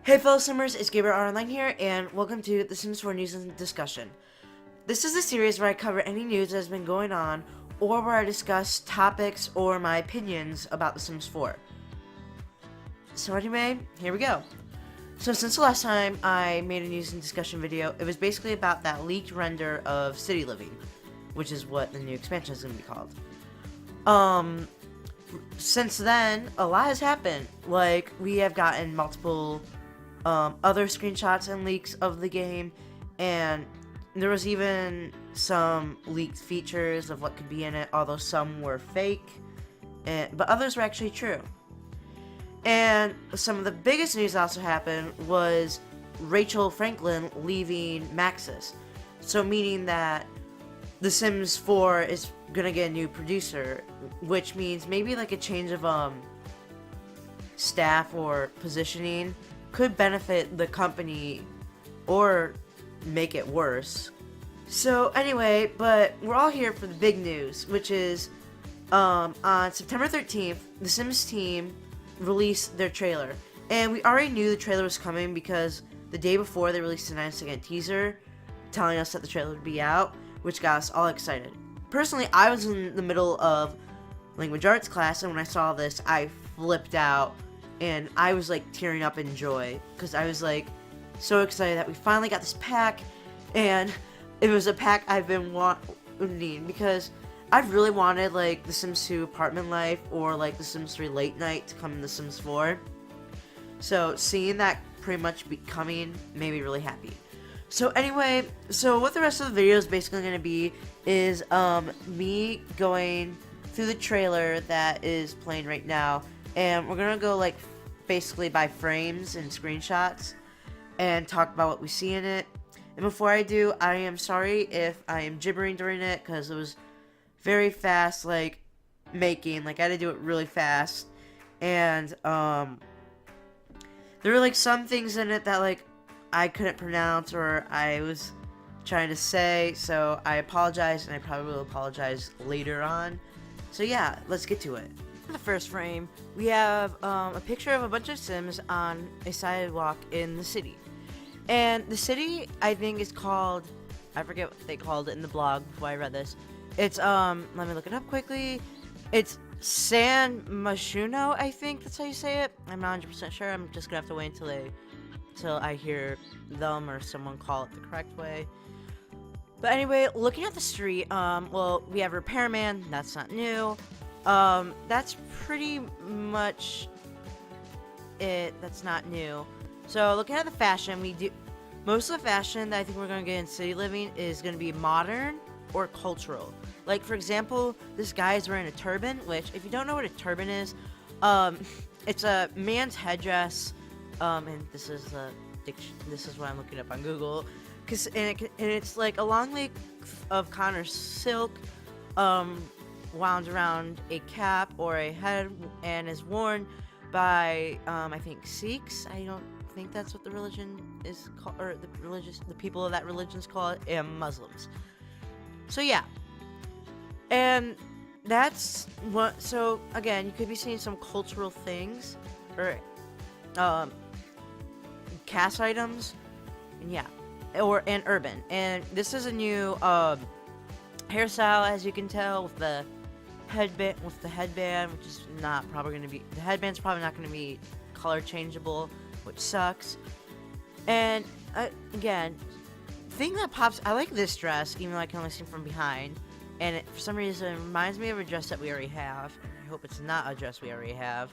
Hey fellow Simmers, it's Gabriel Online here, and welcome to The Sims 4 News and Discussion. This is a series where I cover any news that has been going on, or where I discuss topics or my opinions about The Sims 4. So anyway, here we go. So since the last time I made a news and discussion video, it was basically about that leaked render of City Living, which is what the new expansion is going to be called. Since then, a lot has happened. Like, we have gotten multiple other screenshots and leaks of the game, and there was even some leaked features of what could be in it, although some were fake, but others were actually true. And some of the biggest news that also happened was Rachel Franklin leaving Maxis. So meaning that The Sims 4 is gonna get a new producer, which means maybe like a change of staff or positioning could benefit the company or make it worse. So anyway, but we're all here for the big news, which is on September 13th, the Sims team released their trailer. And we already knew the trailer was coming because the day before they released a 9-second teaser telling us that the trailer would be out, which got us all excited. Personally, I was in the middle of language arts class, and when I saw this, I flipped out. And I was like tearing up in joy because I was like so excited that we finally got this pack, and it was a pack I've been wanting because I've really wanted like The Sims 2 Apartment Life or like The Sims 3 Late Night to come in The Sims 4. So seeing that pretty much be coming made me really happy. So anyway, so what the rest of the video is basically going to be is me going through the trailer that is playing right now. And we're gonna go like basically by frames and screenshots and talk about what we see in it. And before I do, I am sorry if I am gibbering during it because it was very fast, like making. Like I had to do it really fast, and there were like some things in it that like I couldn't pronounce or I was trying to say. So I apologize, and I probably will apologize later on. So yeah, let's get to it. In the first frame, we have a picture of a bunch of Sims on a sidewalk in the city. And the city, I think, is called, I forget what they called it in the blog before I read this. It's, let me look it up quickly. It's San Myshuno, I think that's how you say it. I'm not 100% sure. I'm just gonna have to wait until I hear them or someone call it the correct way. But anyway, looking at the street, well, we have Repairman, that's not new. That's pretty much it. That's not new. So looking at the fashion, most of the fashion that I think we're going to get in City Living is going to be modern or cultural. Like, for example, this guy is wearing a turban, which, if you don't know what a turban is, it's a man's headdress, and this is what I'm looking up on Google, and it's like a long length of Connor silk, wound around a cap or a head, and is worn by I think Sikhs. I don't think that's what the religion is called, or the people of that religion's called, and Muslims. So yeah, and that's what. So again, you could be seeing some cultural things or cast items, and yeah, and urban. And this is a new hairstyle, as you can tell, with the headband, which is not probably going to be, the headband's probably not going to be color changeable, which sucks. And again, thing that pops, I like this dress, even though I can only see it from behind, and for some reason it reminds me of a dress that we already have. I hope it's not a dress we already have,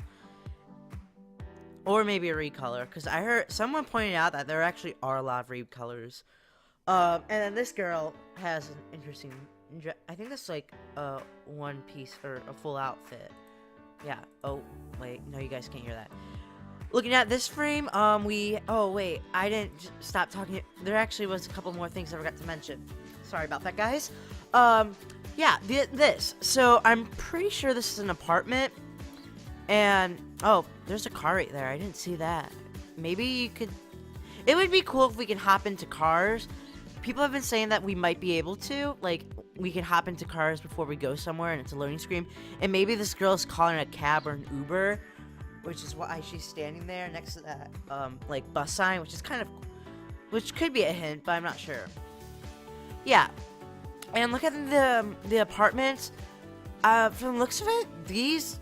or maybe a recolor, because I heard someone pointed out that there actually are a lot of recolors. And then this girl has an interesting, I think that's like a one piece or a full outfit. Yeah. Oh, wait. No, you guys can't hear that. Looking at this frame, oh, wait. I didn't stop talking. There actually was a couple more things I forgot to mention. Sorry about that, guys. Yeah, this. So, I'm pretty sure this is an apartment. And, oh, there's a car right there. I didn't see that. Maybe you could, it would be cool if we could hop into cars. People have been saying that we might be able to, like, we can hop into cars before we go somewhere, and it's a loading screen. And maybe this girl is calling a cab or an Uber, which is why she's standing there next to that like bus sign, which could be a hint, but I'm not sure. Yeah, and look at the apartments. From the looks of it, these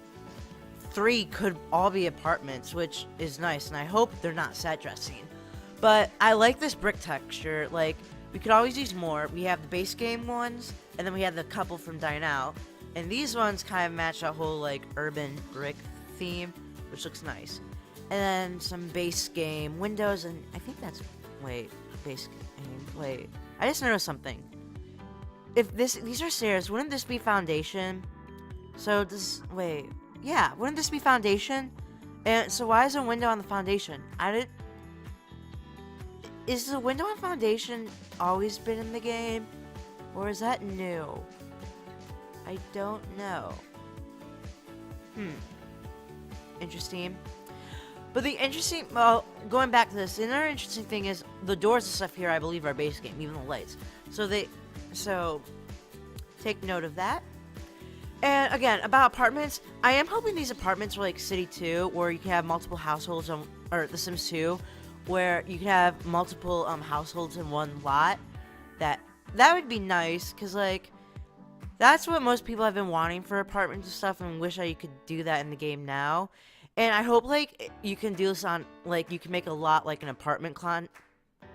3 could all be apartments, which is nice, and I hope they're not set dressing. But I like this brick texture. Like, we could always use more. We have the base game ones, and then we have the couple from Dine Out. And these ones kind of match that whole, like, urban brick theme, which looks nice. And then some base game windows, and I think that's... Wait, base game... Wait, I just noticed something. If these are stairs, wouldn't this be foundation? So this... Wait... Yeah, wouldn't this be foundation? And so why is a window on the foundation? Is the window on foundation always been in the game? Or is that new? I don't know. Interesting. But the interesting... Well, going back to this, another interesting thing is the doors and stuff here, I believe, are base game, even the lights. So, take note of that. And again, about apartments, I am hoping these apartments are like City 2, where you can have multiple households, or The Sims 2, where you can have multiple households in one lot. That would be nice, because like, that's what most people have been wanting for apartments and stuff, and wish I could do that in the game now. And I hope like you can do this on, like, you can make a lot like an apartment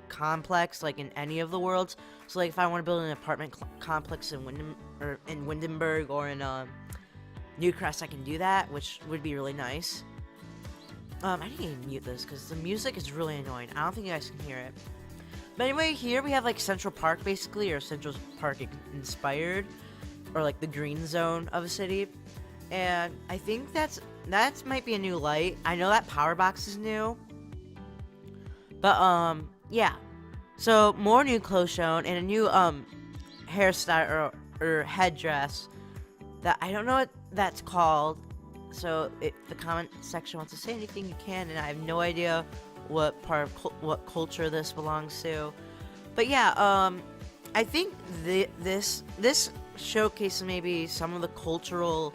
complex, like in any of the worlds. So like if I want to build an apartment complex in Windenburg or in Newcrest, I can do that, which would be really nice. I need to mute this because the music is really annoying. I don't think you guys can hear it. But anyway, here we have like Central Park basically, or Central Park inspired, or like the green zone of a city. And I think that might be a new light. I know that power box is new. But yeah. So, more new clothes shown, and a new, hairstyle or headdress that I don't know what that's called. So, if the comment section wants to say anything, you can, and I have no idea what part of what culture this belongs to. But yeah, I think this showcases maybe some of the cultural,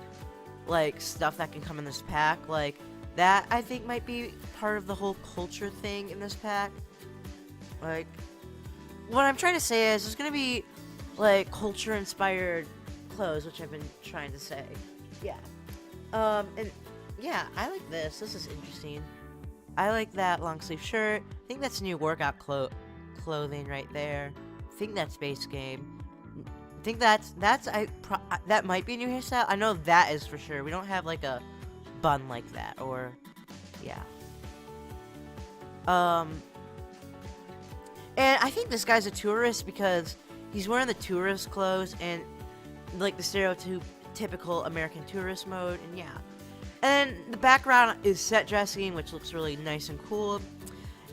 like, stuff that can come in this pack. Like, that, I think, might be part of the whole culture thing in this pack. Like, what I'm trying to say is there's gonna be, like, culture-inspired clothes, which I've been trying to say. Yeah. And, yeah, I like this. This is interesting. I like that long-sleeve shirt. I think that's new workout clothing right there. I think that's base game. I think that might be a new hairstyle. I know that is for sure. We don't have, like, a bun like that, or, yeah. And I think this guy's a tourist because he's wearing the tourist clothes and, like, the stereotypical American tourist mode, and yeah. And the background is set dressing, which looks really nice and cool.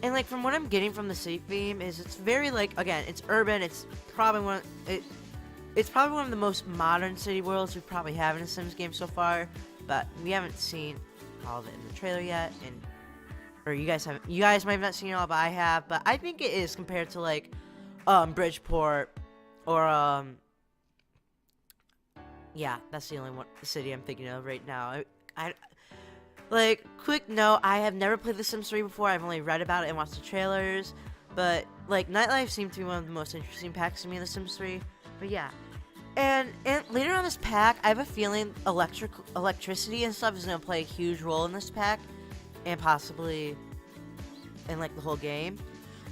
And, like, from what I'm getting from the city theme is it's very, like, again, it's urban. It's probably one of the most modern city worlds we probably have in a Sims game so far, but we haven't seen all of it in the trailer yet, or you guys might have not seen it all, but I have. But I think it is compared to, like, Bridgeport, or yeah, that's the only city I'm thinking of right now. I like, quick note, I have never played The Sims 3 before. I've only read about it and watched the trailers, but, like, nightlife seemed to be one of the most interesting packs to me in The Sims 3. But yeah, and later on this pack, I have a feeling electricity and stuff is gonna play a huge role in this pack, and possibly in, like, the whole game.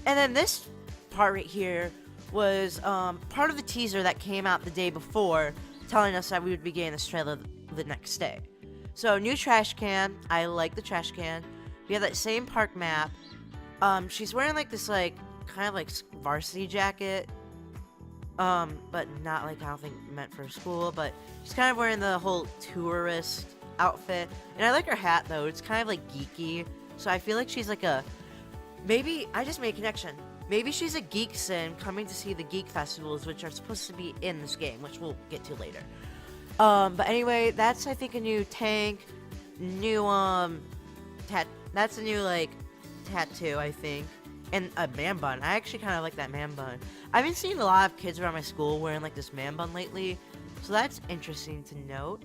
And then this part right here was part of the teaser that came out the day before, telling us that we would be getting this trailer the next day. So, new trash can. I like the trash can. We have that same park map. She's wearing, like, this, like, kind of, like, varsity jacket. But not, like, I don't think meant for school. But she's kind of wearing the whole tourist outfit. And I like her hat, though. It's kind of, like, geeky. So I feel like she's, like, maybe, I just made a connection. Maybe she's a geek sim coming to see the geek festivals, which are supposed to be in this game, which we'll get to later. But anyway, that's, I think, a new tank, new, that's a new, like, tattoo, I think, and a man bun. I actually kind of like that man bun. I've been seeing a lot of kids around my school wearing, like, this man bun lately, so that's interesting to note.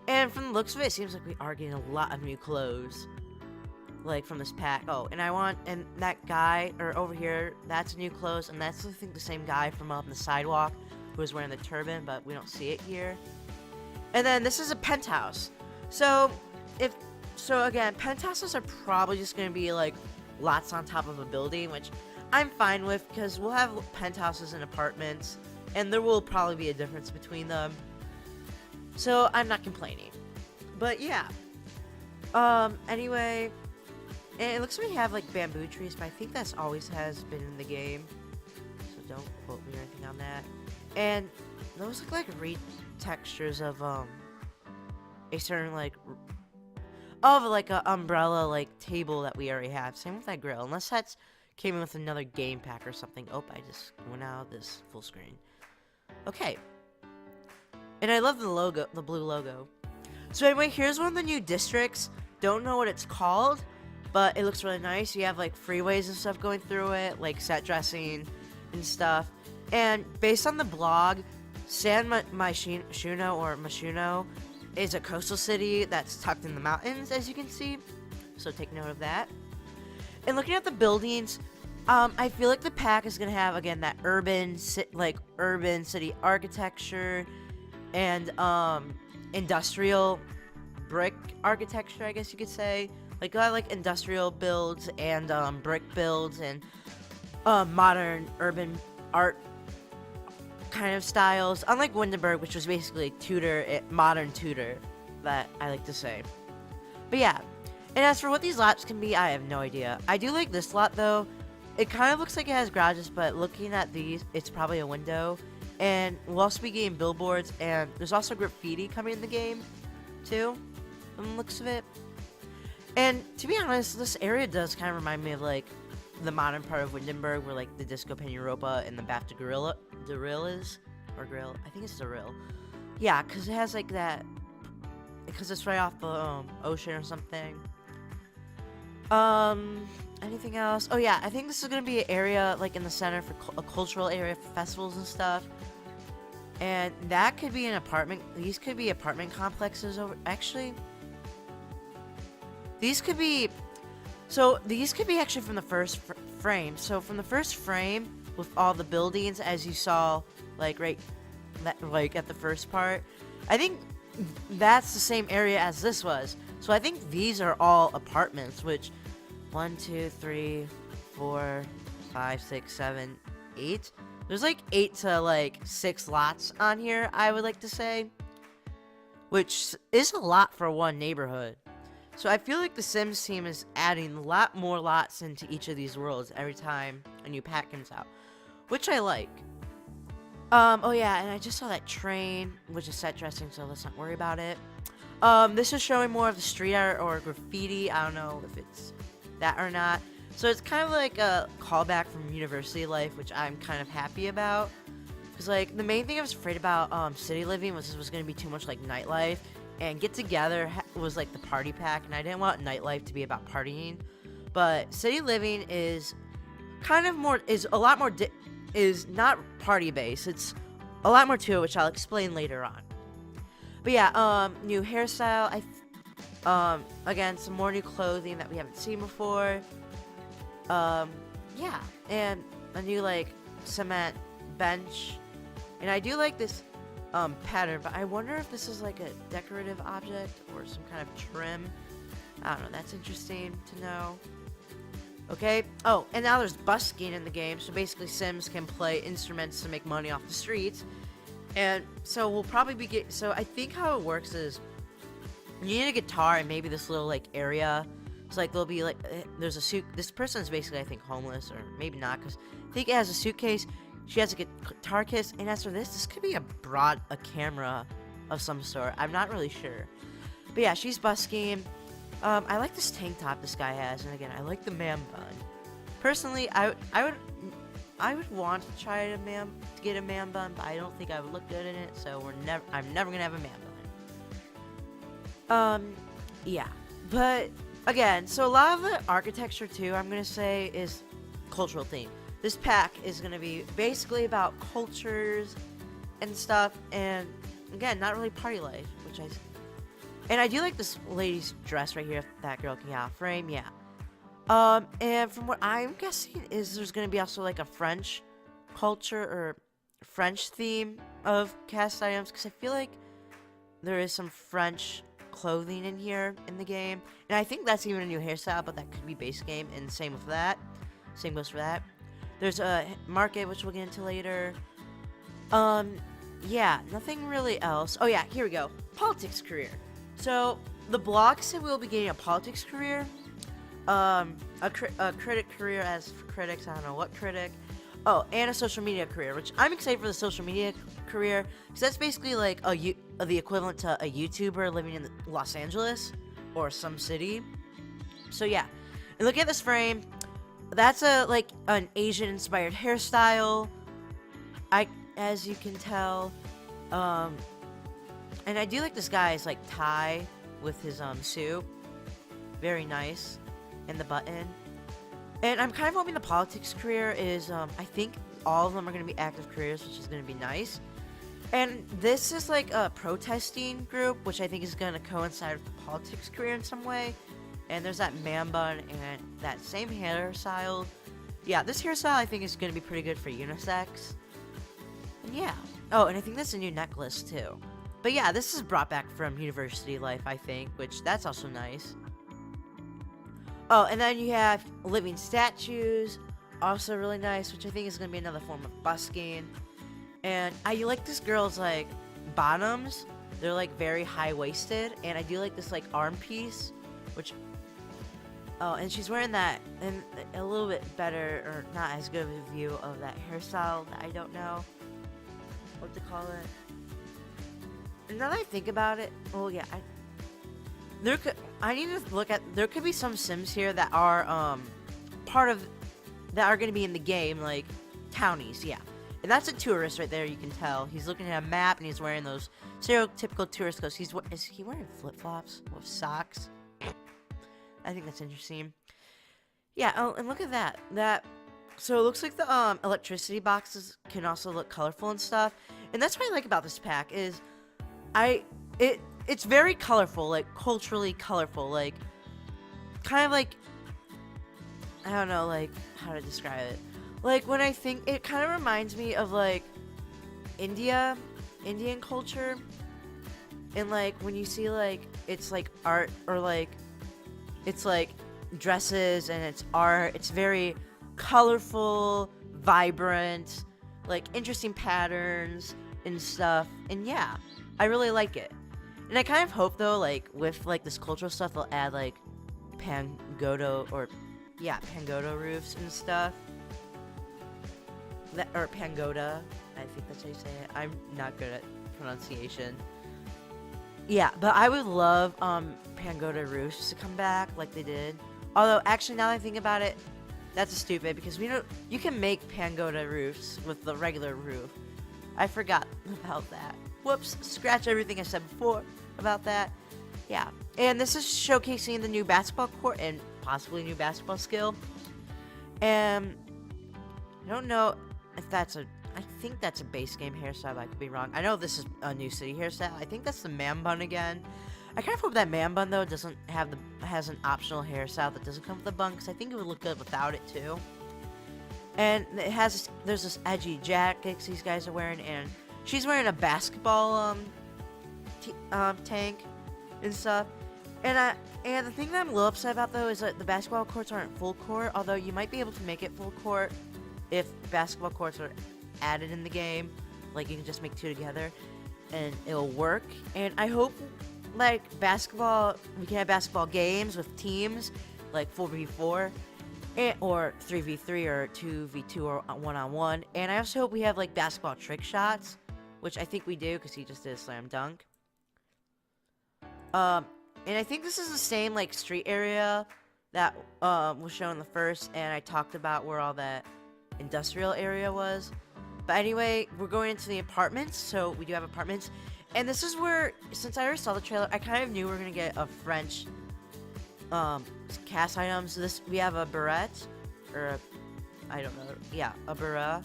And from the looks of it, it seems like we are getting a lot of new clothes. Like, from this pack. Oh, and that guy, or over here, that's new clothes. And that's, I think, the same guy from up on the sidewalk who was wearing the turban, but we don't see it here. And then this is a penthouse. So, again, penthouses are probably just going to be, like, lots on top of a building, which I'm fine with, because we'll have penthouses and apartments, and there will probably be a difference between them. So, I'm not complaining. But, yeah. Anyway, and it looks like we have, like, bamboo trees, but I think that's always has been in the game. So, don't quote me or anything on that. And those look like retextures of, a certain, like, of, like, a umbrella, like, table that we already have. Same with that grill, unless that's came in with another game pack or something. Oh, I just went out of this full screen. Okay. And I love the logo, the blue logo. So anyway, here's one of the new districts. Don't know what it's called, but it looks really nice. You have, like, freeways and stuff going through it, like, set dressing and stuff. And based on the blog, San Myshuno, or Myshuno, is a coastal city that's tucked in the mountains, as you can see. So take note of that. And looking at the buildings, I feel like the pack is gonna have, again, that urban city architecture and industrial brick architecture, I guess you could say. Like, a lot of, like, industrial builds and brick builds and modern urban art kind of styles, unlike Windenburg, which was basically modern Tudor, that I like to say. But yeah, and as for what these lots can be, I have no idea. I do like this lot, though. It kind of looks like it has garages, but looking at these, it's probably a window. And we'll also be getting billboards, and there's also graffiti coming in the game, too, from the looks of it. And to be honest, this area does kind of remind me of, like, the modern part of Windenburg, where, like, the Disco Pen Europa and the Bafta Grill is, or Grill, I think it's the Grill. Yeah, because it has, like, that, because it's right off the ocean or something. Anything else? Oh yeah, I think this is gonna be an area, like, in the center for a cultural area for festivals and stuff. And that could be an apartment. These could be apartment complexes over. Actually, these could be. So these could be actually from the first frame. So from the first frame with all the buildings, as you saw, like like at the first part, I think that's the same area as this was. So I think these are all apartments, which 1, 2, 3, 4, 5, 6, 7, 8. There's like 8 to like 6 lots on here, I would like to say, which is a lot for one neighborhood. So I feel like the Sims team is adding a lot more lots into each of these worlds every time a new pack comes out, which I like. Oh yeah, and I just saw that train, which is set dressing, so let's not worry about it. This is showing more of the street art or graffiti. I don't know if it's that or not. So it's kind of like a callback from university life, which I'm kind of happy about. Because, like, the main thing I was afraid about city living was this was going to be too much like nightlife. And Get Together was like the party pack, and I didn't want nightlife to be about partying. But city living is kind of more, is a lot more, is not party based. It's a lot more to it, which I'll explain later on. But yeah, new hairstyle. Again, some more new clothing that we haven't seen before. Yeah, and a new, like, cement bench. And I do like this pattern, but I wonder if this is like a decorative object or some kind of trim. I don't know, that's interesting to know. Okay, oh, and now there's busking in the game, so basically Sims can play instruments to make money off the streets. And so we'll probably be so I think how it works is you need a guitar and maybe this little, like, area. So, like, there'll be, like, there's a suit. This person's basically, I think, homeless, or maybe not, because I think it has a suitcase. She has a guitar case, and as for this could be a camera of some sort. I'm not really sure. But yeah, she's busking. I like this tank top this guy has, and again, I like the man bun. Personally, I would want to try to get a man bun, but I don't think I would look good in it, so I'm never gonna have a man bun. Yeah, but again, so a lot of the architecture too, I'm gonna say, is cultural theme. This pack is gonna be basically about cultures and stuff, and again, not really party life, which And I do like this lady's dress right here. If that girl can get out of frame, yeah. And from what I'm guessing is there's gonna be also like a French culture or French theme of cast items, because I feel like there is some French clothing in here in the game, and I think that's even a new hairstyle, but that could be base game, and same with that. Same goes for that. There's a market, which we'll get into later. Yeah, nothing really else. Oh yeah, here we go. Politics career. So the blog said we'll be getting a politics career. A critic career, as for critics, I don't know what critic. Oh, and a social media career, which I'm excited for the social media career, because that's basically like the equivalent to a YouTuber living in Los Angeles or some city. So yeah, and look at this frame. That's like an Asian-inspired hairstyle. As you can tell, and I do like this guy's like tie with his suit. Very nice. And the button. And I'm kind of hoping the politics career is, I think all of them are going to be active careers, which is going to be nice. And this is like a protesting group, which I think is going to coincide with the politics career in some way. And there's that man bun and that same hairstyle. Yeah, this hairstyle I think is going to be pretty good for unisex. And yeah. Oh, and I think that's a new necklace too. But yeah, this is brought back from university life, I think, which that's also nice. Oh, and then you have living statues, also really nice, which I think is going to be another form of busking. And I like this girl's, like, bottoms. They're, like, very high-waisted. And I do like this, like, arm piece, which... Oh, and she's wearing that, and a little bit better, or not as good of a view of that hairstyle that I don't know what to call it. And now that I think about it, well, yeah, I need to look at, there could be some Sims here that are, that are going to be in the game, like, townies, yeah. And that's a tourist right there, you can tell. He's looking at a map, and he's wearing those stereotypical tourist clothes. Is he wearing flip-flops with socks? I think that's interesting. Yeah, oh, and look at that. So it looks like the, electricity boxes can also look colorful and stuff. And that's what I like about this pack, is, it's very colorful, like, culturally colorful, like, kind of like, I don't know, like, how to describe it. Like, when I think, it kind of reminds me of, like, Indian culture, and, like, when you see, like, it's, like, art, or, like, it's, like, dresses, and it's art, it's very colorful, vibrant, like, interesting patterns, and stuff, and yeah, I really like it. And I kind of hope, though, like, with, like, this cultural stuff, they'll add, like, pagoda roofs and stuff. Or pagoda, I think that's how you say it. I'm not good at pronunciation. Yeah, but I would love, pagoda roofs to come back, like they did. Although, actually, now that I think about it, that's stupid, because you can make pagoda roofs with the regular roof. I forgot about that. Whoops, scratch everything I said before about that. Yeah, and this is showcasing the new basketball court and possibly new basketball skill. And I don't know if that's I think that's a base game hairstyle, I could be wrong. I know this is a new city hairstyle. I think that's the man bun again. I kind of hope that man bun, though, has an optional hairstyle that doesn't come with the bun, because I think it would look good without it, too. And there's this edgy jacket these guys are wearing, and she's wearing a basketball, tank and stuff. And the thing that I'm a little upset about, though, is that the basketball courts aren't full court, although you might be able to make it full court if basketball courts are added in the game. Like, you can just make two together, and it'll work. And I hope, like, we can have basketball games with teams, like 4v4, or 3v3, or 2v2, or 1-on-1. And I also hope we have, like, basketball trick shots, which I think we do, because he just did a slam dunk. And I think this is the same, like, street area that, was shown in the first, and I talked about where all that industrial area was. But anyway, we're going into the apartments, so we do have apartments. And this is where, since I already saw the trailer, I kind of knew we were going to get a French, cast items. We have a beret, or I don't know, yeah, a beret,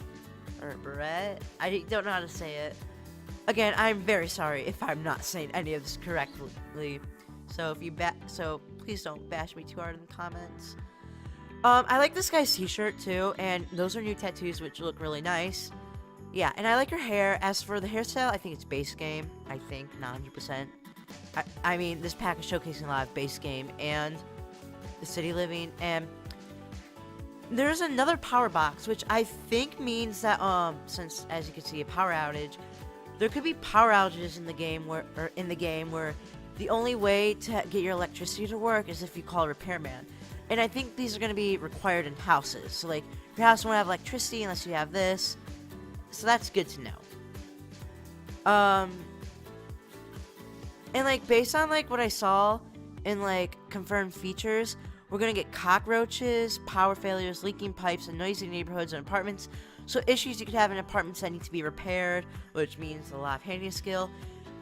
or a beret. I don't know how to say it. Again, I'm very sorry if I'm not saying any of this correctly. So so please don't bash me too hard in the comments. I like this guy's t-shirt too, and those are new tattoos which look really nice. Yeah, and I like her hair. As for the hairstyle, I think it's base game. I think, not 100%. I mean, this pack is showcasing a lot of base game and the city living, and there's another power box, which I think means that, since, as you can see, a power outage, there could be power outages in the game where the only way to get your electricity to work is if you call a repairman. And I think these are going to be required in houses. So, like, your house won't have electricity unless you have this. So that's good to know. And, like, based on, like, what I saw in, like, confirmed features, we're going to get cockroaches, power failures, leaking pipes, and noisy neighborhoods and apartments. So issues you could have in apartments that need to be repaired, which means a lot of handling skill.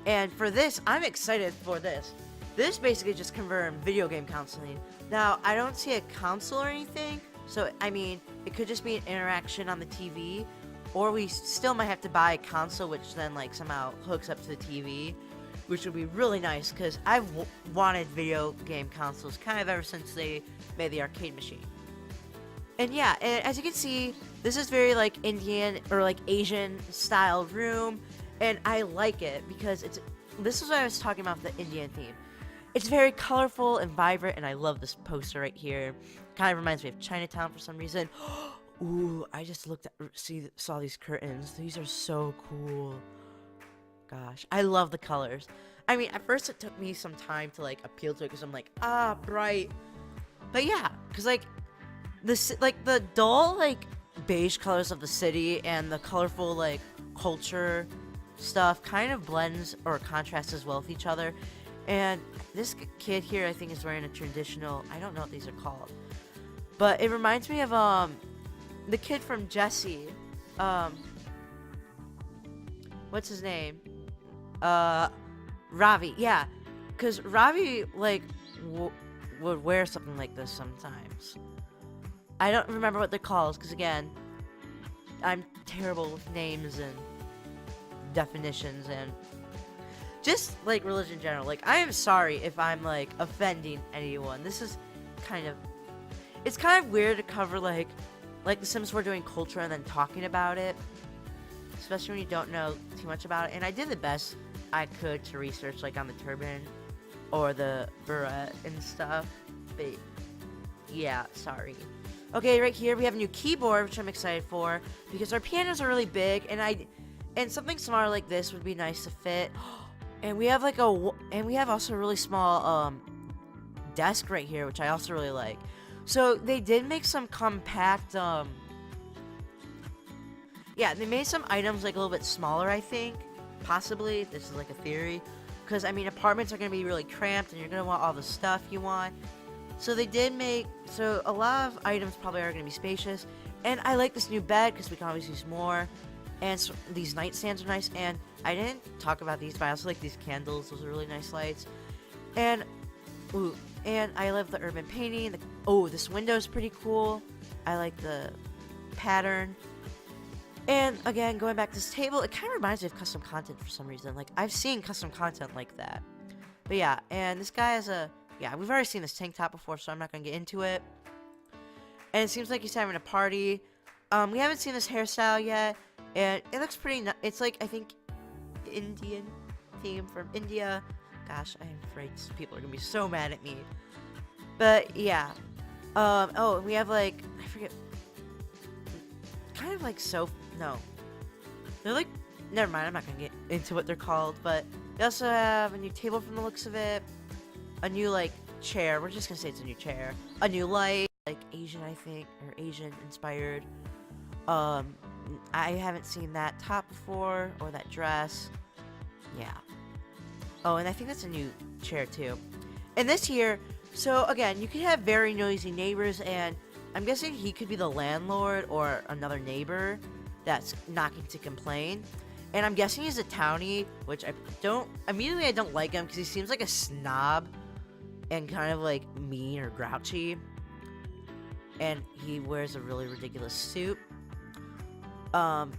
And for this, I'm excited for this. This basically just confirmed video game counseling. Now, I don't see a console or anything, so, I mean, it could just be an interaction on the TV, or we still might have to buy a console, which then, like, somehow hooks up to the TV, which would be really nice, because I've wanted video game consoles kind of ever since they made the arcade machine. And yeah, and as you can see, this is very, like, Indian, or, like, Asian-style room, and I like it, because this is what I was talking about, the Indian theme. It's very colorful and vibrant, and I love this poster right here. Kind of reminds me of Chinatown for some reason. Ooh, I just saw these curtains. These are so cool. Gosh, I love the colors. I mean, at first it took me some time to, like, appeal to it, because I'm like, bright. But yeah, because, like, the dull, like, beige colors of the city and the colorful, like, culture stuff kind of blends or contrasts as well with each other. And this kid here, I think, is wearing a traditional, I don't know what these are called, but it reminds me of the kid from Jesse. What's his name? Ravi. Yeah, because Ravi, like, would wear something like this sometimes. I don't remember what they're called, because again, I'm terrible with names and definitions and just, like, religion in general. Like, I am sorry if I'm, like, offending anyone. This is it's kind of weird to cover, like the Sims 4 doing culture and then talking about it, especially when you don't know too much about it. And I did the best I could to research, like, on the turban or the beret and stuff, but yeah, sorry. Okay, right here we have a new keyboard, which I'm excited for, because our pianos are really big, and something smaller like this would be nice to fit. And we have, like, we have also a really small desk right here, which I also really like. So they did make some compact yeah, they made some items, like, a little bit smaller, I think. Possibly. This is, like, a theory. Because, I mean, apartments are going to be really cramped, and you're going to want all the stuff you want. So they did so a lot of items probably are going to be spacious. And I like this new bed, because we can always use more. And so these nightstands are nice. And I didn't talk about these, but I also like these candles. Those are really nice lights. And, ooh, and I love the urban painting. This window is pretty cool. I like the pattern. And again, going back to this table, it kind of reminds me of custom content for some reason. Like, I've seen custom content like that. But yeah, and this guy has we've already seen this tank top before, so I'm not going to get into it. And it seems like he's having a party. We haven't seen this hairstyle yet, and it looks pretty it's like, I think, Indian theme from India. Gosh, I'm afraid people are going to be so mad at me. But yeah. We have, like, I forget, kind of like no. They're like, never mind, I'm not going to get into what they're called, but they also have a new table from the looks of it, a new, like, chair, we're just going to say it's a new chair, a new light, like, Asian, I think, or Asian inspired. I haven't seen that top before, or that dress, yeah. Oh, and I think that's a new chair, too. And this here, so, again, you could have very noisy neighbors, and I'm guessing he could be the landlord or another neighbor that's knocking to complain. And I'm guessing he's a townie, which I don't like him, because he seems like a snob and kind of, like, mean or grouchy. And he wears a really ridiculous suit.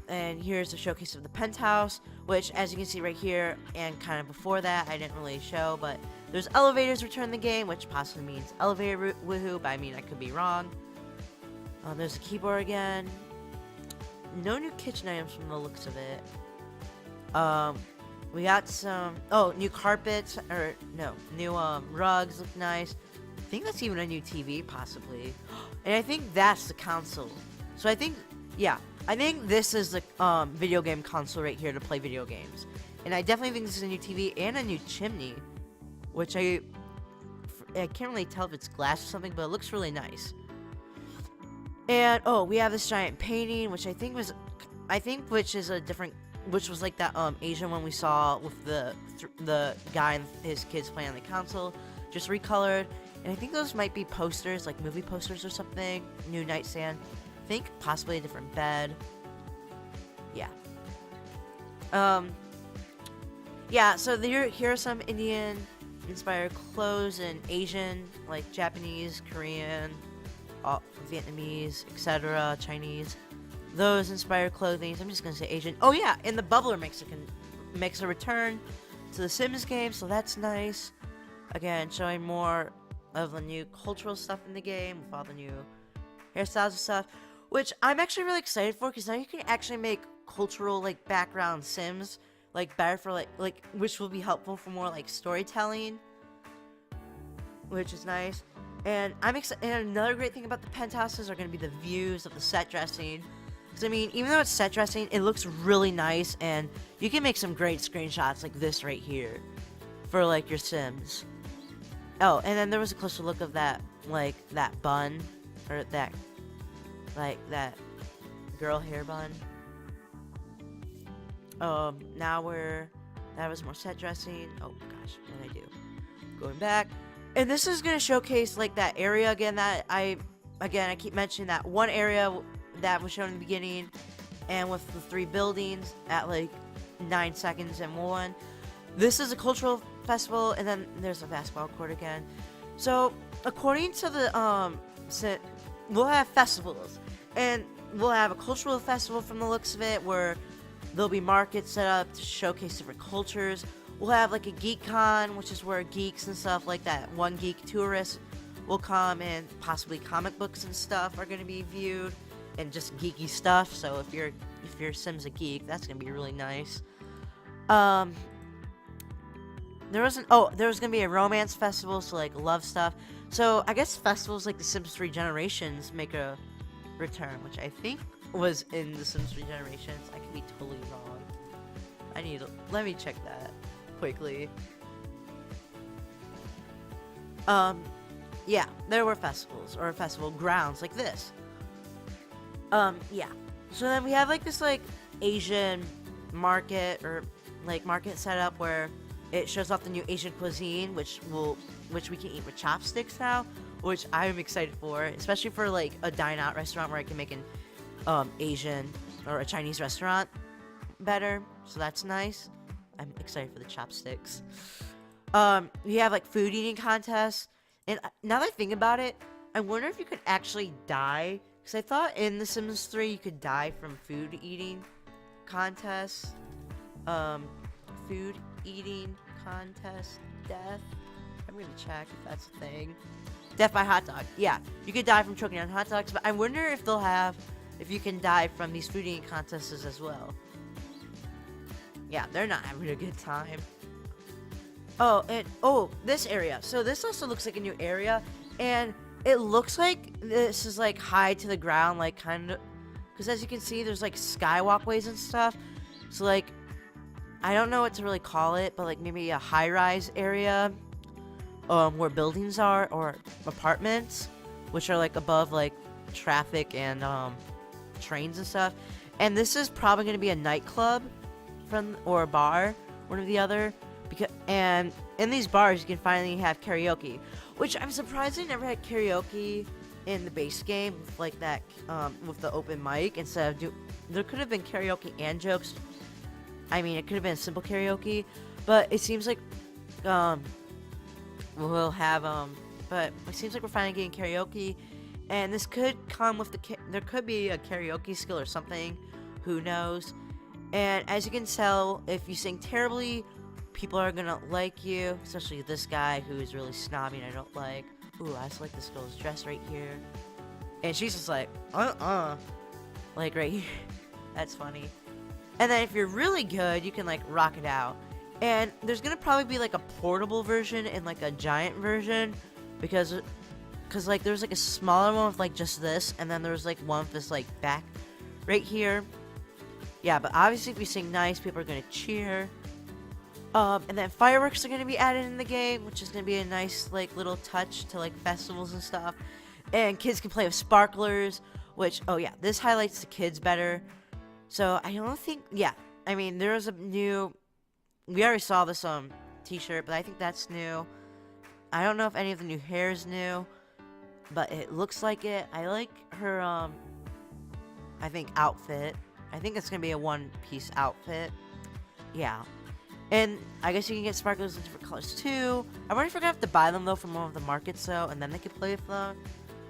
And here's a showcase of the penthouse, which, as you can see right here, and kind of before that, I didn't really show, but there's elevators return in the game, which possibly means elevator woohoo, but I mean, I could be wrong. There's a keyboard again. No new kitchen items from the looks of it. We got some, new carpets, or no, new rugs look nice. I think that's even a new TV, possibly. And I think that's the console. So I think this is the video game console right here to play video games. And I definitely think this is a new TV and a new chimney, which I can't really tell if it's glass or something, but it looks really nice. And we have this giant painting, which which is a different, which was like that Asian one we saw with the guy and his kids playing on the console, just recolored. And I think those might be posters, like movie posters or something. New nightstand. I think possibly a different bed. Yeah. So here are some Indian inspired clothes and Asian, like Japanese, Korean, Vietnamese, etc., Chinese. Those inspired clothing. I'm just gonna say Asian. Oh yeah, and the bubbler makes a return to the Sims game, so that's nice. Again, showing more of the new cultural stuff in the game with all the new hairstyles and stuff, which I'm actually really excited for, because now you can actually make cultural like background Sims like better for like which will be helpful for more like storytelling, which is nice. And I'm excited. And another great thing about the penthouses are going to be the views of the set dressing. Because I mean, even though it's set dressing, it looks really nice, and you can make some great screenshots like this right here for like your Sims. Oh, and then there was a closer look of that, like that bun, or that, like that girl hair bun. That was more set dressing. Oh gosh, what did I do? Going back. And this is going to showcase like that area again that I keep mentioning, that one area that was shown in the beginning, and with the 3 buildings at like 9 seconds and 1. This is a cultural festival, and then there's a basketball court again. So according to the we'll have festivals, and we'll have a cultural festival from the looks of it, where there'll be markets set up to showcase different cultures. We'll have like a geek con, which is where geeks and stuff like that, one geek tourist will come, and possibly comic books and stuff are going to be viewed, and just geeky stuff. So if your Sim's a geek, that's going to be really nice. There was going to be a romance festival, so like love stuff. So I guess festivals like the Sims 3 Generations make a return, which I think was in the Sims 3 Generations. I could be totally wrong. Let me check that quickly. Yeah, there were festivals, or festival grounds like this. Yeah. So then we have like this like Asian market, or like market setup, where it shows off the new Asian cuisine, which we can eat with chopsticks now, which I'm excited for, especially for like a dine-out restaurant where I can make an Asian or a Chinese restaurant better. So that's nice. I'm excited for the chopsticks. We have like food eating contests, and now that I think about it, I wonder if you could actually die, because I thought in The Sims 3 you could die from food eating contests. Food eating contest death. I'm gonna check if that's a thing. Death by hot dog. Yeah, you could die from choking on hot dogs, but I wonder if if you can die from these food eating contests as well. Yeah, they're not having a good time. This area. So this also looks like a new area, and it looks like this is like high to the ground, like kind of, because as you can see, there's like skywalkways and stuff. So like, I don't know what to really call it, but like maybe a high-rise area, where buildings are, or apartments, which are like above like traffic and trains and stuff. And this is probably going to be a nightclub, or a bar, one or the other. And in these bars, you can finally have karaoke, which I'm surprised they never had karaoke in the base game with like that, with the open mic. Instead of there could have been karaoke and jokes. I mean, it could have been simple karaoke, but it seems like we'll have but it seems like we're finally getting karaoke, and this could come with there could be a karaoke skill or something. who knows? And as you can tell, if you sing terribly, people are gonna like you, especially this guy who is really snobby and I don't like. Ooh, I just like this girl's dress right here. And she's just like, like right here. That's funny. And then if you're really good, you can like rock it out. And there's gonna probably be like a portable version and like a giant version, because like there's like a smaller one with like just this, and then there's like one with this like back right here. Yeah, but obviously if you sing nice, people are gonna cheer. And then fireworks are gonna be added in the game, which is gonna be a nice like little touch to like festivals and stuff. And kids can play with sparklers, which, oh yeah, this highlights the kids better. So I don't think, yeah, I mean there's a new. We already saw this t-shirt, but I think that's new. I don't know if any of the new hair is new, but it looks like it. I like her, I think, outfit. I think it's going to be a one-piece outfit. Yeah. And I guess you can get sparklers in different colors, too. I wonder if we're going to have to buy them, though, from one of the markets, though, and then they can play with them.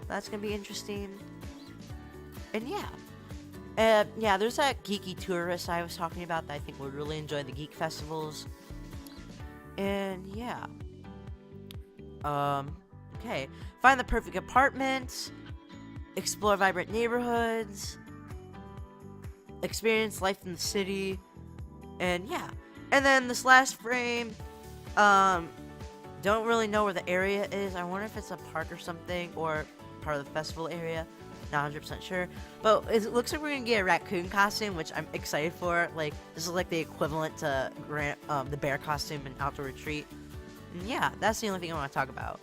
That's going to be interesting. And, yeah. Yeah, there's that geeky tourist I was talking about that I think would really enjoy the geek festivals. And yeah. Okay. Find the perfect apartment. Explore vibrant neighborhoods. Experience life in the city. And yeah. And then this last frame, don't really know where the area is. I wonder if it's a park or something, or part of the festival area. Not 100% sure, but it looks like we're gonna get a raccoon costume, which I'm excited for. Like, this is like the equivalent to the bear costume in Outdoor Retreat. And yeah, that's the only thing I want to talk about.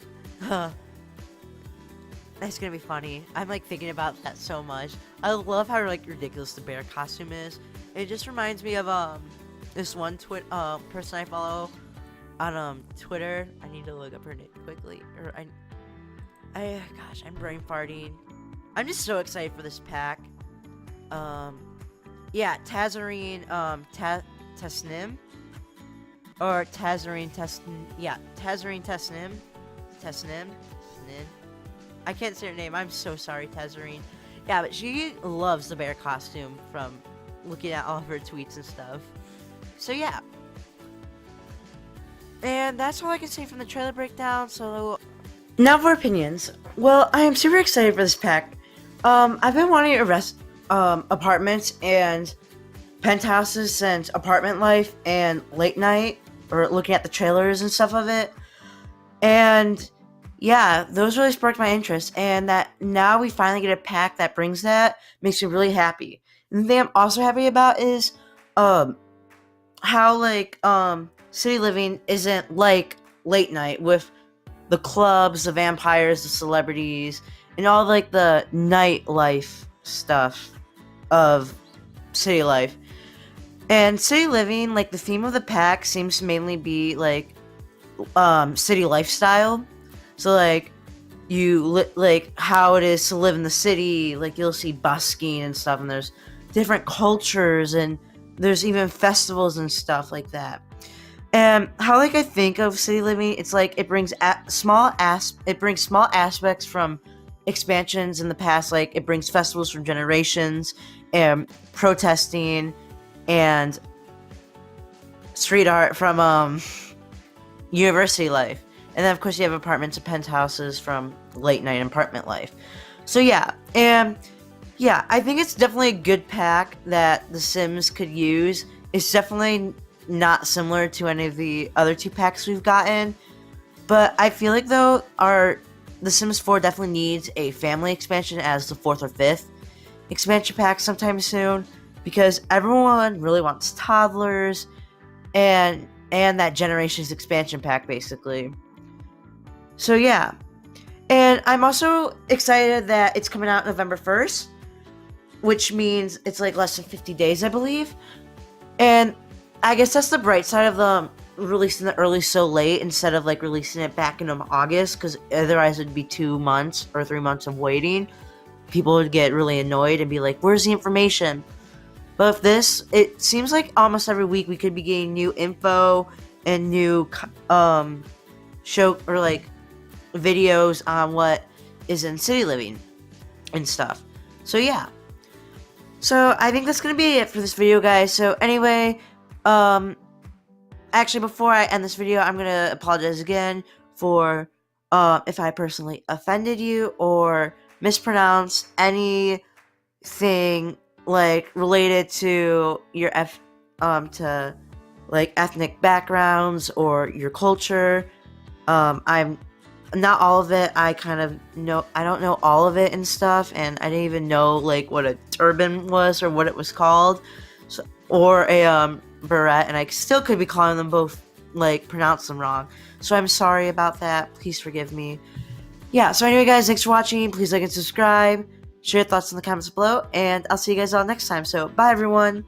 That's gonna be funny. I'm like thinking about that so much. I love how like ridiculous the bear costume is. It just reminds me of this one person I follow on Twitter. I need to look up her name quickly. Or gosh, I'm brain farting. I'm just so excited for this pack. Yeah, Tazarine, Tesnim. Or Tazarine Tesnim. Yeah, Tazarine Tesnim. Tesnim. I can't say her name. I'm so sorry, Tazarine. Yeah, but she loves the bear costume from looking at all of her tweets and stuff. So, yeah. And that's all I can say from the trailer breakdown, so... Now for opinions. Well, I am super excited for this pack. I've been wanting to rest apartments and penthouses since Apartment Life and Late Night, or looking at the trailers and stuff of it. And yeah, those really sparked my interest, and that now we finally get a pack that brings that makes me really happy. And the thing I'm also happy about is how like City Living isn't like Late Night with the clubs, the vampires, the celebrities, and all like the nightlife stuff of City Life. And City Living, like the theme of the pack seems to mainly be like city lifestyle. So like like how it is to live in the city, like you'll see busking and stuff, and there's different cultures, and there's even festivals and stuff like that. And how like I think of City Living, it's like it brings small aspects from expansions in the past. Like it brings festivals from Generations, and protesting, and street art from University Life. And then of course you have apartments and penthouses from Late Night and Apartment Life. So yeah, and yeah, I think it's definitely a good pack that The Sims could use. It's definitely not similar to any of the other two packs we've gotten, but I feel like though The Sims 4 definitely needs a family expansion as the 4th or 5th expansion pack sometime soon, because everyone really wants toddlers and that Generations expansion pack basically. So yeah, and I'm also excited that it's coming out November 1st, which means it's like less than 50 days, I believe. And I guess that's the bright side of them releasing it early so late instead of like releasing it back in August, because otherwise it'd be 2 months or 3 months of waiting. People would get really annoyed and be like, where's the information? But with this, it seems like almost every week we could be getting new info and new show or like videos on what is in City Living and stuff. So yeah. So I think that's gonna be it for this video, guys. So anyway, actually, before I end this video, I'm gonna apologize again for if I personally offended you or mispronounced anything like related to your to like ethnic backgrounds or your culture. I'm not all of it. I kind of know. I don't know all of it and stuff, and I didn't even know like what a turban was or what it was called, so, or a beret, and I still could be calling them both like pronounce them wrong. So I'm sorry about that. Please forgive me. Yeah. So anyway, guys, thanks for watching. Please like and subscribe. Share your thoughts in the comments below, and I'll see you guys all next time. So bye, everyone.